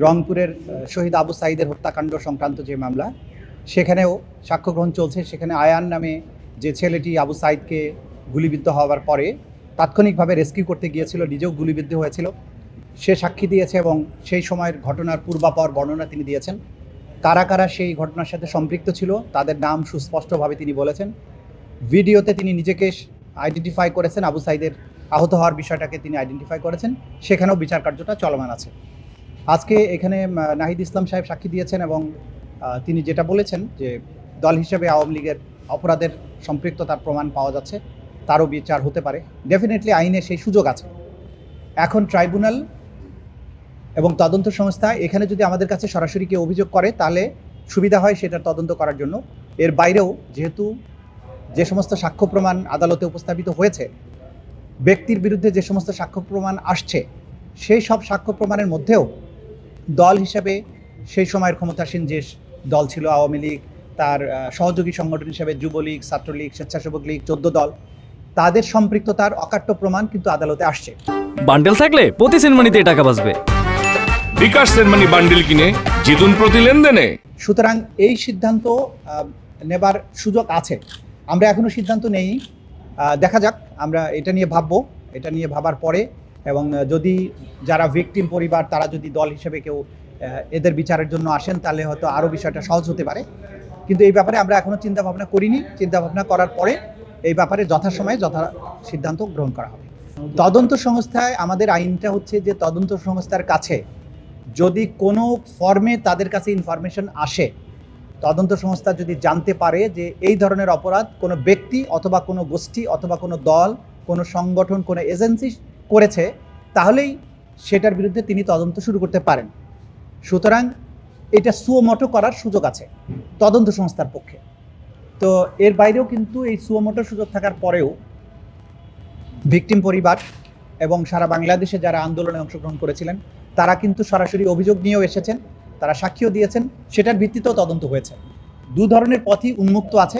রংপুরের শহীদ আবু সাঈদের হত্যাকাণ্ড সংক্রান্ত যে মামলা, সেখানেও সাক্ষ্য গ্রহণ চলছে। সেখানে আয়ান নামে যে ছেলেটি আবু সাঈদকে গুলিবিদ্ধ হওয়ার পরে তাৎক্ষণিকভাবে রেস্কিউ করতে গিয়েছিল, নিজেও গুলিবিদ্ধ হয়েছিল, সে সাক্ষী দিয়েছে এবং সেই সময়ের ঘটনার পূর্বাপর বর্ণনা তিনি দিয়েছেন। কারা কারা সেই ঘটনার সাথে সম্পৃক্ত ছিল তাদের নাম সুস্পষ্টভাবে তিনি বলেছেন। ভিডিওতে তিনি নিজেকে আইডেন্টিফাই করেছেন, আবু সাঈদের আহত হওয়ার বিষয়টাকে তিনি আইডেন্টিফাই করেছেন। সেখানেও বিচার কার্যটা চলমান আছে। আজকে এখানে নাহিদ ইসলাম সাহেব সাক্ষী দিয়েছেন এবং তিনি যেটা বলেছেন যে দল হিসেবে আওয়ামী লীগের অপরাধের সম্পৃক্ততার প্রমাণ পাওয়া যাচ্ছে, তারও বিচার হতে পারে। ডেফিনেটলি আইনে সেই সুযোগ আছে। এখন ট্রাইব্যুনাল এবং তদন্ত সংস্থা এখানে যদি আমাদের কাছে সরাসরি কেউ অভিযোগ করে তাহলে সুবিধা হয় সেটার তদন্ত করার জন্য। এর বাইরেও যেহেতু যে সমস্ত সাক্ষ্য প্রমাণ আদালতে উপস্থাপিত হয়েছে, ব্যক্তির বিরুদ্ধে যে সমস্ত সাক্ষ্য প্রমাণ আসছে, সেই সব সাক্ষ্য প্রমাণের মধ্যেও দল হিসেবে সেই সময়ের ক্ষমতাসীন যে দল ছিল আওয়ামী লীগ, তার সহযোগী সংগঠন হিসেবে যুবলীগ, ছাত্রলীগ, স্বেচ্ছাসেবক লীগ, 14 দল, তাদের সম্পৃক্ততার অকাট্য প্রমাণ কিন্তু আদালতে আসছে। বান্ডেল থাকলে প্রতি সেনমানিতে টাকা বাঁচবে। বিকাশ সেনমানি বান্ডেল কিনে জিতুন প্রতি লেনদেনে। সুতরাং এই সিদ্ধান্ত নেবার সুযোগ আছে। আমরা এখনও সিদ্ধান্ত নেই, দেখা যাক। আমরা এটা নিয়ে ভাববো, এটা নিয়ে ভাবার পরে, এবং যদি যারা ভিকটিম পরিবার তারা যদি দল হিসেবে কেউ এদের বিচারের জন্য আসেন তাহলে হয়তো আরও বিষয়টা সহজ হতে পারে। কিন্তু এই ব্যাপারে আমরা এখনও চিন্তাভাবনা করিনি। চিন্তাভাবনা করার পরে এই ব্যাপারে যথাসময়ে যথা সিদ্ধান্ত গ্রহণ করা হবে। তদন্ত সংস্থায় আমাদের আইনটা হচ্ছে যে তদন্ত সংস্থার কাছে যদি কোনো ফর্মে তাদের কাছে ইনফরমেশন আসে, তদন্ত সংস্থা যদি জানতে পারে যে এই ধরনের অপরাধ কোনো ব্যক্তি অথবা কোনো গোষ্ঠী অথবা কোনো দল, কোনো সংগঠন, কোনো এজেন্সি করেছে, তাহলেই সেটার বিরুদ্ধে তিনি তদন্ত শুরু করতে পারেন। সুতরাং এটা সুমোটো করার সুযোগ আছে তদন্ত সংস্থার পক্ষে। তো এর বাইরেও কিন্তু এই সুমোটোর সুযোগ থাকার পরেও ভিকটিম পরিবার এবং সারা বাংলাদেশে যারা আন্দোলনে অংশগ্রহণ করেছিলেন তারা কিন্তু সরাসরি অভিযোগ নিয়েও এসেছেন, তারা সাক্ষ্য দিয়েছেন, সেটার ভিত্তিতেও তদন্ত হয়েছে। দু ধরনের পথই উন্মুক্ত আছে।